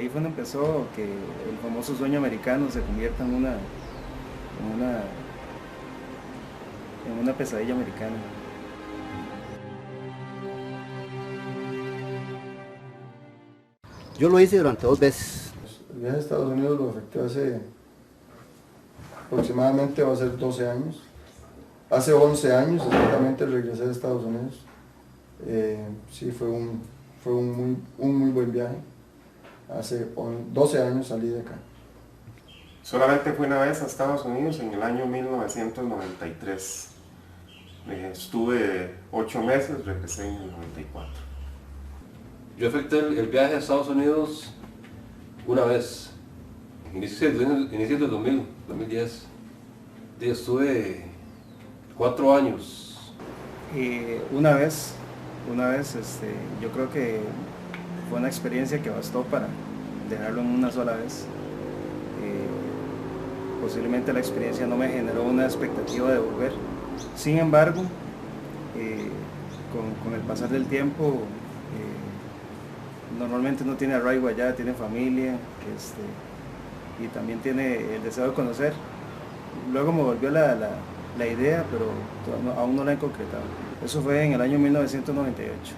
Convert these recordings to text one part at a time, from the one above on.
ahí fue donde empezó que el famoso sueño americano se convierta en una pesadilla americana. Yo lo hice durante 2 veces. El viaje a Estados Unidos lo efectué hace aproximadamente, va a ser 12 años. Hace 11 años exactamente regresé de Estados Unidos. Sí, fue un muy buen viaje. Hace 12 años salí de acá. Solamente fui una vez a Estados Unidos en el año 1993. Estuve 8 meses, regresé en el 94. Yo efectué el viaje a Estados Unidos una vez, inicios del 2010. Y estuve 4 años. Una vez, yo creo que fue una experiencia que bastó para dejarlo en una sola vez. Posiblemente la experiencia no me generó una expectativa de volver. Sin embargo, con el pasar del tiempo, normalmente uno tiene arraigo allá, tiene familia, y también tiene el deseo de conocer. Luego me volvió la idea, pero aún no la he concretado. Eso fue en el año 1998.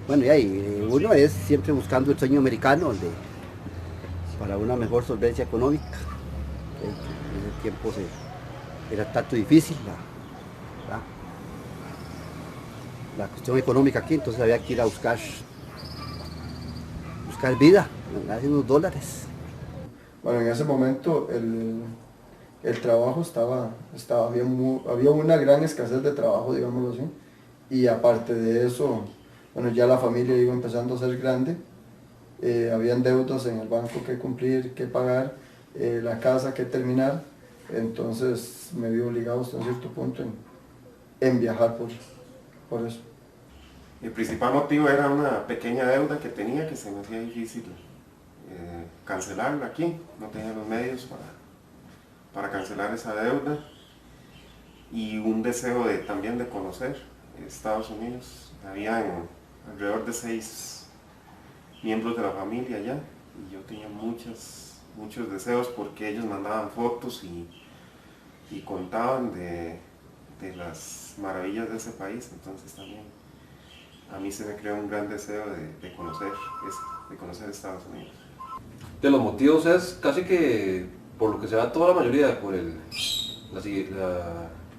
Bueno, y uno es siempre buscando el sueño americano para una mejor solvencia económica. En ese tiempo era tanto difícil la cuestión económica aquí, entonces había que ir a buscar vida, ganar unos dólares. Bueno, en ese momento el trabajo había una gran escasez de trabajo, digámoslo así, y aparte de eso, bueno, ya la familia iba empezando a ser grande, habían deudas en el banco que cumplir, que pagar, la casa que terminar, entonces me vi obligado hasta un cierto punto en viajar por eso. El principal motivo era una pequeña deuda que tenía que se me hacía difícil cancelarla aquí, no tenía los medios para cancelar esa deuda, y un deseo también de conocer Estados Unidos. Habían alrededor de 6 miembros de la familia allá y yo tenía muchos deseos porque ellos mandaban fotos y contaban de las maravillas de ese país, entonces también a mí se me creó un gran deseo de conocer Estados Unidos. De los motivos es casi que por lo que se da toda la mayoría, por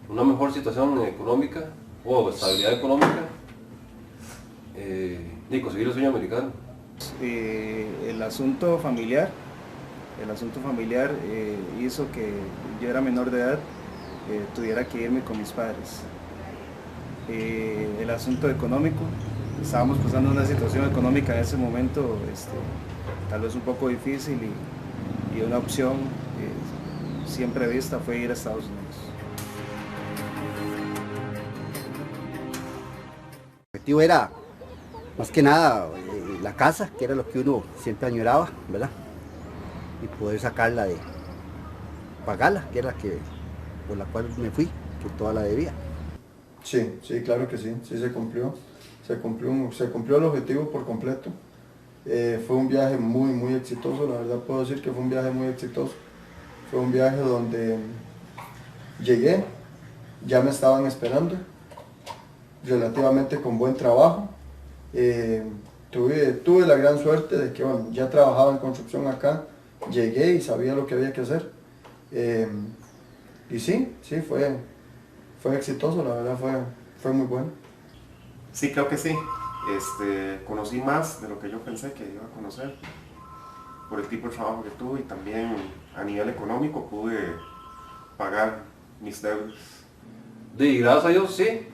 una mejor situación económica o estabilidad económica, y conseguir el sueño americano. El asunto familiar hizo que yo era menor de edad, tuviera que irme con mis padres. El asunto económico, estábamos pasando una situación económica en ese momento tal vez un poco difícil, y una opción siempre vista fue ir a Estados Unidos. El objetivo era, más que nada, la casa, que era lo que uno siempre añoraba, ¿verdad? Y poder sacarla pagarla, que era por la cual me fui, que toda la debía. Sí, claro que sí se cumplió. Se cumplió el objetivo por completo. Fue un viaje muy exitoso, la verdad puedo decir que fue un viaje muy exitoso. Fue un viaje donde llegué, ya me estaban esperando, relativamente con buen trabajo. Tuve la gran suerte de que bueno, ya trabajaba en construcción acá, llegué y sabía lo que había que hacer. Y sí, fue exitoso, la verdad fue muy bueno. Sí, creo que sí. Conocí más de lo que yo pensé que iba a conocer por el tipo de trabajo que tuve, y también a nivel económico pude pagar mis deudas. Y gracias a Dios, sí,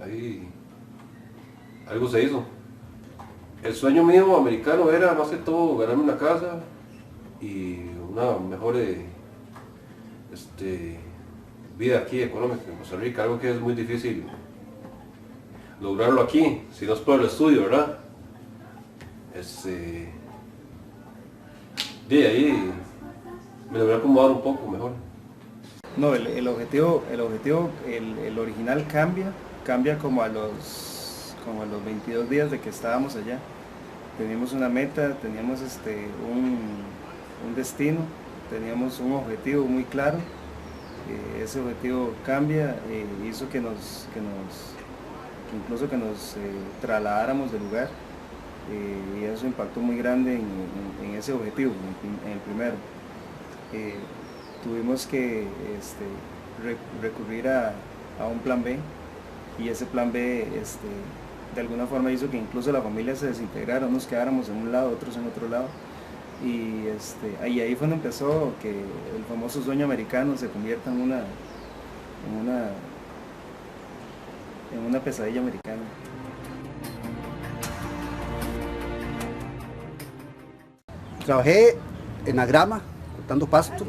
ahí algo se hizo. El sueño mío americano era más que todo ganarme una casa y una mejor vida aquí económica en Costa Rica, algo que es muy difícil lograrlo aquí, si no es por el estudio, ¿verdad? De ahí me logré acomodar un poco mejor. No, el objetivo, el original cambia como a los como a los 22 días de que estábamos allá. Teníamos una meta, teníamos un destino, teníamos un objetivo muy claro. Ese objetivo cambia, hizo que incluso que nos trasladáramos del lugar, y eso impactó muy grande en ese objetivo, en el primero. Tuvimos que recurrir a un plan B, y ese plan B de alguna forma hizo que incluso la familia se desintegrara, nos quedáramos en un lado, otros en otro lado, y ahí fue donde empezó que el famoso sueño americano se convierta en una pesadilla americana. Trabajé en la grama, cortando pasto.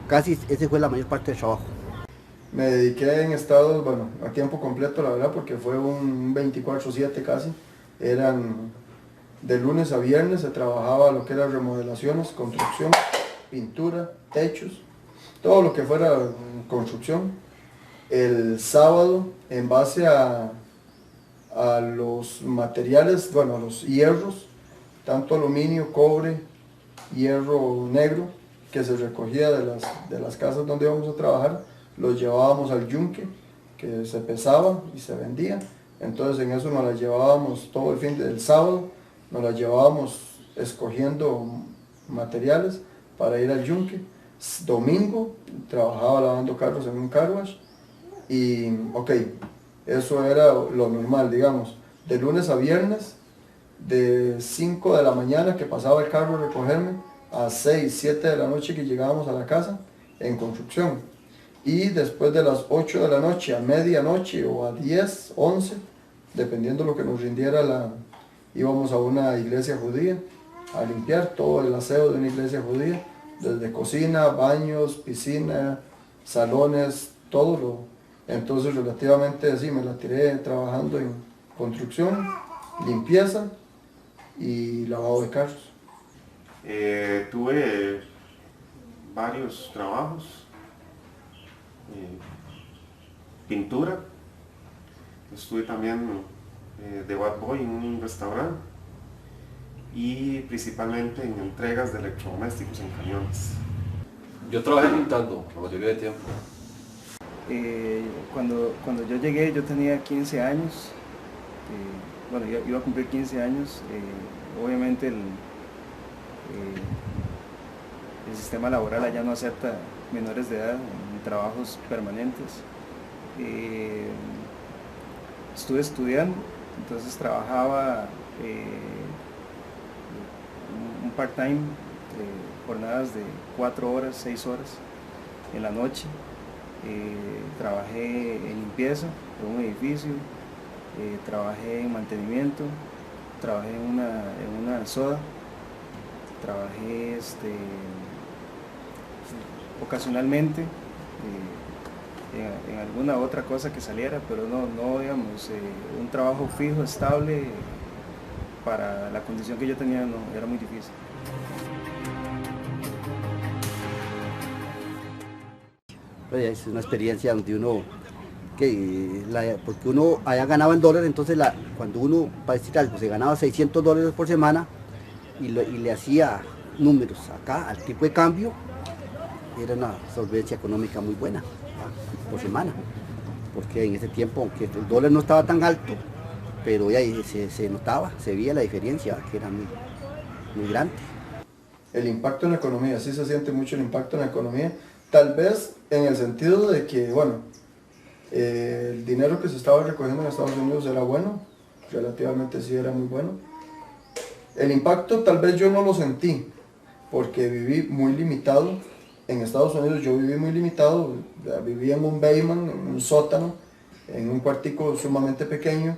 Casi ese fue la mayor parte del trabajo. Me dediqué en estados, bueno, a tiempo completo, la verdad, porque fue un 24/7 casi. Eran de lunes a viernes, se trabajaba lo que eran remodelaciones, construcción, pintura, techos, todo lo que fuera construcción. El sábado, en base a los materiales, bueno, a los hierros, tanto aluminio, cobre, hierro negro, que se recogía de las casas donde íbamos a trabajar, los llevábamos al yunque, que se pesaba y se vendía. Entonces en eso nos las llevábamos todo el fin del sábado, nos las llevábamos escogiendo materiales para ir al yunque. Domingo trabajaba lavando carros en un car wash y ok, eso era lo normal, digamos, de lunes a viernes, de 5 de la mañana que pasaba el carro a recogerme, a 6, 7 de la noche que llegábamos a la casa en construcción. Y después de las 8 de la noche a medianoche o a 10, 11, dependiendo de lo que nos rindiera, íbamos a una iglesia judía a limpiar todo el aseo de una iglesia judía, desde cocina, baños, piscina, salones, todo lo. Entonces relativamente así me la tiré trabajando en construcción, limpieza y lavado de carros. Tuve varios trabajos, pintura, estuve también de bad boy en un restaurante y principalmente en entregas de electrodomésticos en camiones. Yo trabajé pintando la mayoría del tiempo. Cuando yo llegué yo tenía 15 años, bueno, yo iba a cumplir 15 años, obviamente el sistema laboral allá no acepta menores de edad en trabajos permanentes. Estuve estudiando, entonces trabajaba un part-time, jornadas de 4 horas, 6 horas en la noche. Trabajé en limpieza de un edificio, trabajé en mantenimiento, trabajé en una soda, trabajé ocasionalmente en alguna otra cosa que saliera, pero no digamos, un trabajo fijo, estable, para la condición que yo tenía, no, era muy difícil. Es una experiencia donde uno, porque uno allá ganaba en dólares, entonces cuando uno, para decir algo, se ganaba $600 por semana y le hacía números acá al tipo de cambio, era una solvencia económica muy buena, ¿va? Por semana, porque en ese tiempo, aunque el dólar no estaba tan alto, pero ya se notaba, se veía la diferencia, que era muy, muy grande. El impacto en la economía, sí se siente mucho el impacto en la economía, tal vez en el sentido de que, bueno, el dinero que se estaba recogiendo en Estados Unidos era bueno, relativamente sí era muy bueno. El impacto tal vez yo no lo sentí, porque viví muy limitado. En Estados Unidos yo viví muy limitado, vivía en un basement, en un sótano, en un cuartico sumamente pequeño.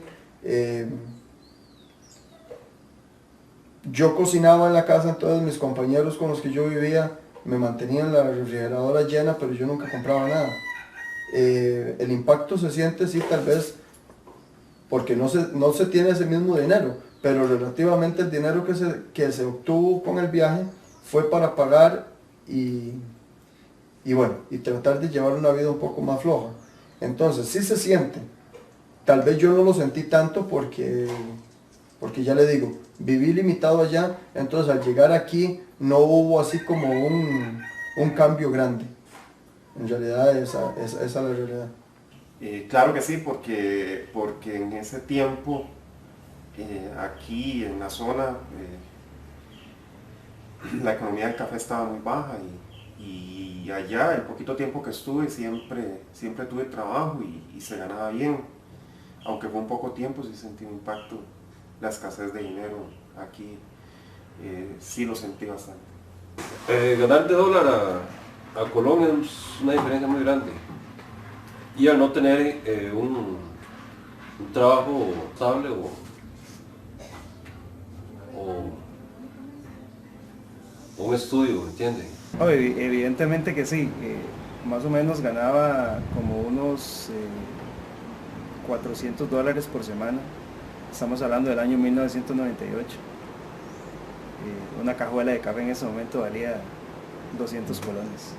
Yo cocinaba en la casa, entonces mis compañeros con los que yo vivía me mantenían la refrigeradora llena, pero yo nunca compraba nada. El impacto se siente, sí, tal vez, porque no se tiene ese mismo dinero, pero relativamente el dinero que se obtuvo con el viaje fue para pagar y tratar de llevar una vida un poco más floja. Entonces sí se siente. tal vez yo no lo sentí tanto porque ya le digo, viví limitado allá, entonces al llegar aquí no hubo así como un cambio grande. En realidad esa es la realidad. Claro que sí, porque en ese tiempo, aquí en la zona, la economía del café estaba muy baja y allá, el poquito tiempo que estuve, siempre tuve trabajo y se ganaba bien. Aunque fue un poco tiempo, sí sentí un impacto, la escasez de dinero aquí, sí lo sentí bastante. Ganar de dólar a Colombia es una diferencia muy grande. Y al no tener un trabajo estable o un estudio, ¿entiende? No, evidentemente que sí, más o menos ganaba como unos $400 por semana. Estamos hablando del año 1998. Una cajuela de café en ese momento valía 200 colones.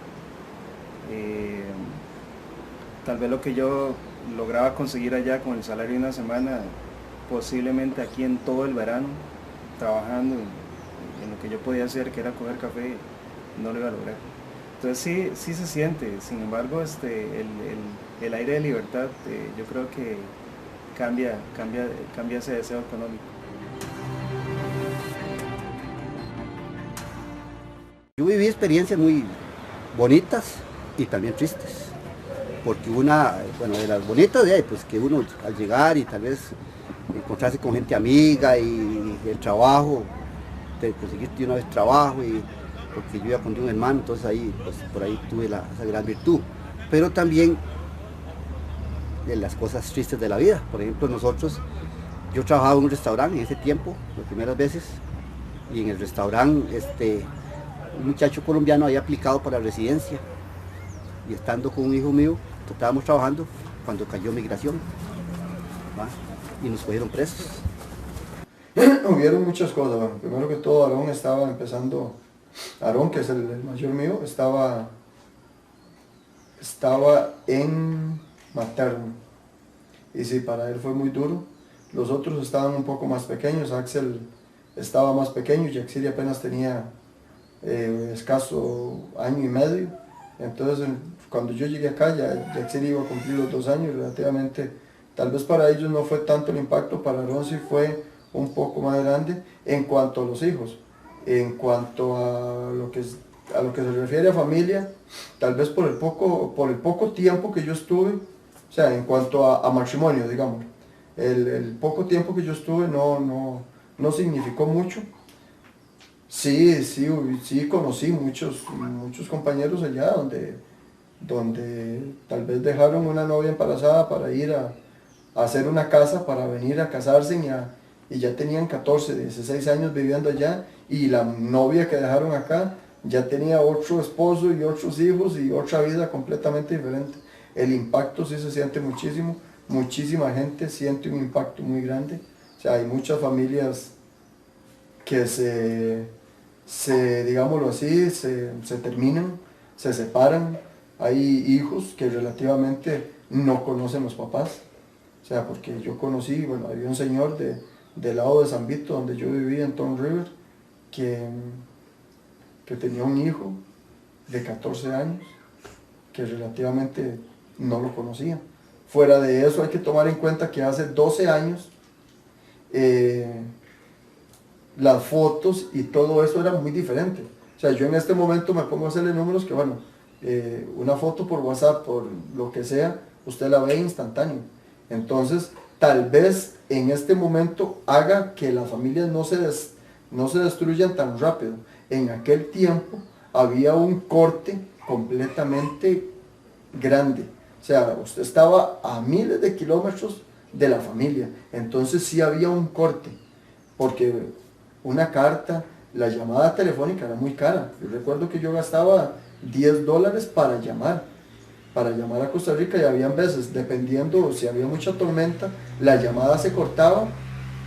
Tal vez lo que yo lograba conseguir allá con el salario de una semana, posiblemente aquí en todo el verano, trabajando en lo que yo podía hacer, que era coger café, no lo iba a lograr. Entonces sí se siente. Sin embargo, el aire de libertad, yo creo que cambia ese deseo económico. Yo viví experiencias muy bonitas y también tristes, porque de las bonitas de ahí, pues que uno al llegar y tal vez encontrarse con gente amiga y el trabajo, de conseguirte de una vez trabajo, porque yo iba con un hermano, entonces ahí, pues por ahí tuve esa gran virtud, pero también de las cosas tristes de la vida. Por ejemplo, yo trabajaba en un restaurante en ese tiempo, las primeras veces, y en el restaurante un muchacho colombiano había aplicado para residencia, y estando con un hijo mío, estábamos trabajando cuando cayó migración, ¿va? Y nos cogieron presos. Hubieron muchas cosas. Bueno, primero que todo, Aarón estaba empezando, Aarón, que es el mayor mío, estaba en materno, y sí, para él fue muy duro. Los otros estaban un poco más pequeños. Axel estaba más pequeño, Yaxiri apenas tenía escaso año y medio. Entonces cuando yo llegué acá, ya Yaxiri iba a cumplir los 2 años relativamente. Tal vez para ellos no fue tanto el impacto, para Aarón sí fue un poco más grande en cuanto a los hijos. En cuanto a lo que se refiere a familia, tal vez por el poco tiempo que yo estuve, o sea, en cuanto a matrimonio, digamos, el poco tiempo que yo estuve no significó mucho. Sí conocí muchos compañeros allá donde tal vez dejaron una novia embarazada para ir a hacer una casa, para venir a casarse y ya tenían 14, 16 años viviendo allá, y la novia que dejaron acá ya tenía otro esposo y otros hijos y otra vida completamente diferente. El impacto sí se siente muchísimo, muchísima gente siente un impacto muy grande. O sea, hay muchas familias que digámoslo así, se terminan, se separan. Hay hijos que relativamente no conocen los papás. O sea, porque yo conocí, bueno, había un señor del lado de San Vito, donde yo vivía en Tom River, que tenía un hijo de 14 años que relativamente no lo conocía. Fuera de eso hay que tomar en cuenta que hace 12 años las fotos y todo eso era muy diferente. O sea, yo en este momento me pongo a hacerle números que, bueno, una foto por WhatsApp, por lo que sea, usted la ve instantáneo. Entonces, tal vez en este momento haga que las familias no se destruyan tan rápido. En aquel tiempo había un corte completamente grande. O sea, usted estaba a miles de kilómetros de la familia. Entonces sí había un corte. Porque una carta, la llamada telefónica era muy cara. Yo recuerdo que yo gastaba $10 para llamar a Costa Rica, y habían veces, dependiendo si había mucha tormenta, la llamada se cortaba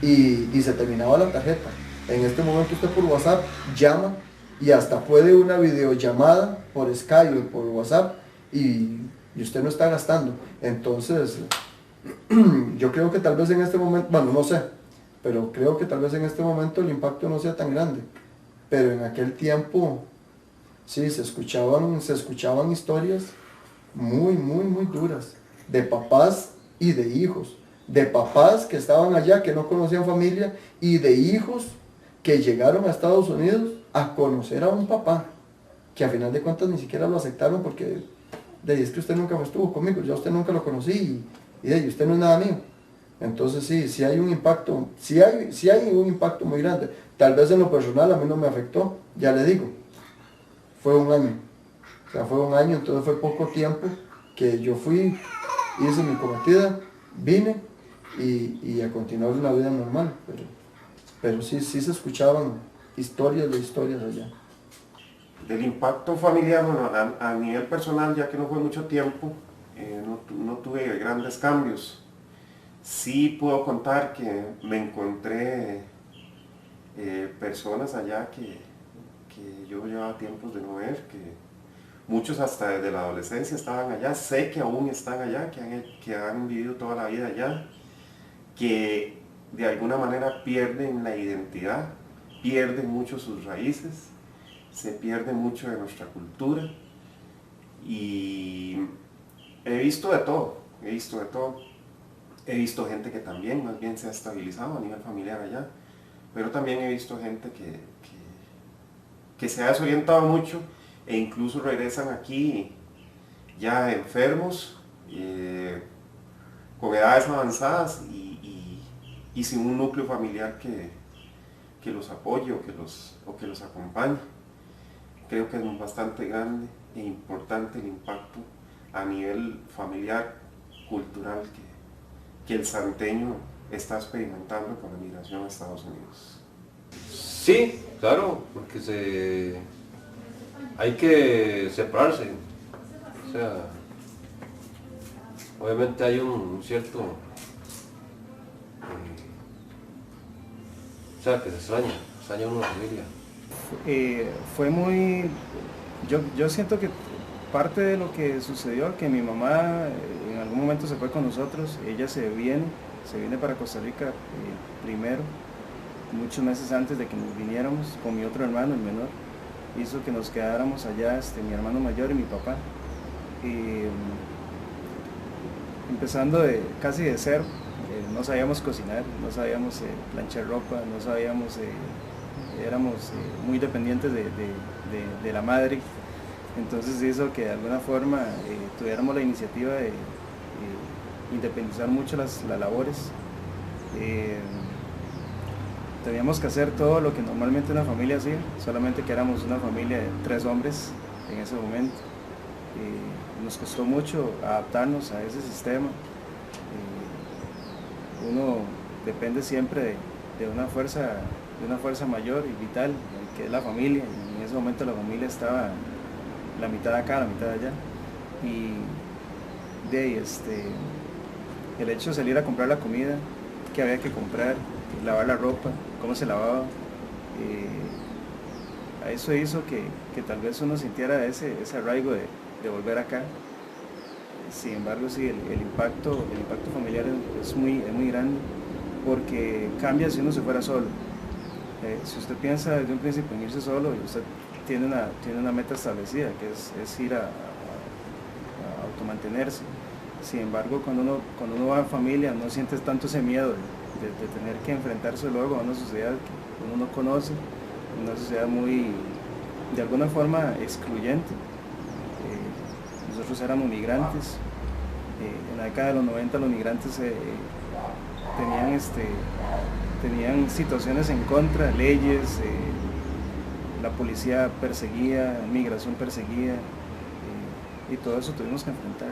y se terminaba la tarjeta. En este momento usted por WhatsApp llama y hasta puede una videollamada por Skype o por WhatsApp y usted no está gastando. Entonces Yo creo que tal vez en este momento, bueno, no sé, pero creo que tal vez en este momento el impacto no sea tan grande. Pero en aquel tiempo, sí, se escuchaban historias muy duras, de papás y de hijos, de papás que estaban allá, que no conocían familia, y de hijos que llegaron a Estados Unidos a conocer a un papá, que a final de cuentas ni siquiera lo aceptaron porque es que usted nunca estuvo conmigo, yo a usted nunca lo conocí, y usted no es nada mío. Entonces sí hay un impacto, sí hay un impacto muy grande. Tal vez en lo personal a mí no me afectó, ya le digo, fue un año. O sea, fue un año, entonces fue poco tiempo que yo fui, hice mi cometida, vine y a continuar una vida normal. Pero sí se escuchaban historias de historias allá. Del impacto familiar, bueno, a nivel personal, ya que no fue mucho tiempo, no tuve grandes cambios. Sí puedo contar que me encontré personas allá que yo llevaba tiempos de no ver, que muchos hasta desde la adolescencia estaban allá, sé que aún están allá, que han vivido toda la vida allá, que de alguna manera pierden la identidad, pierden mucho sus raíces, se pierde mucho de nuestra cultura y he visto de todo. He visto gente que también más bien se ha estabilizado a nivel familiar allá, pero también he visto gente que se ha desorientado mucho e incluso regresan aquí ya enfermos, con edades avanzadas y sin un núcleo familiar que los apoye o que los acompañe. Creo que es bastante grande e importante el impacto a nivel familiar, cultural que el santeño está experimentando con la migración a Estados Unidos. Sí, claro, porque hay que separarse. O sea, obviamente hay un cierto... o sea, que se extraña uno la familia. Fue muy... Yo siento que parte de lo que sucedió, que mi mamá en algún momento se fue con nosotros, ella se viene para Costa Rica primero, muchos meses antes de que nos viniéramos, con mi otro hermano, el menor, hizo que nos quedáramos allá, mi hermano mayor y mi papá. Empezando casi de cero, no sabíamos cocinar, no sabíamos planchar ropa, no sabíamos, éramos muy dependientes de la madre. Entonces hizo que de alguna forma tuviéramos la iniciativa de independizar mucho las labores. Teníamos que hacer todo lo que normalmente una familia hacía, solamente que éramos una familia de 3 hombres en ese momento. Nos costó mucho adaptarnos a ese sistema. Uno depende siempre de una fuerza mayor y vital, que es la familia. En ese momento la familia estaba la mitad de acá, la mitad de allá. Y el hecho de salir a comprar la comida que había que comprar, lavar la ropa, cómo se lavaba, eso hizo que tal vez uno sintiera ese arraigo de volver acá. Sin embargo, sí, el impacto familiar es muy grande, porque cambia si uno se fuera solo. Si usted piensa desde un principio en irse solo, usted tiene una meta establecida, que es ir a automantenerse. Sin embargo, cuando uno va en familia, no siente tanto ese miedo de tener que enfrentarse luego a una sociedad que uno no conoce, una sociedad muy, de alguna forma, excluyente. Nosotros éramos migrantes. En la década de los 90 los migrantes tenían situaciones en contra, leyes, la policía perseguía, migración perseguía, y todo eso tuvimos que enfrentar.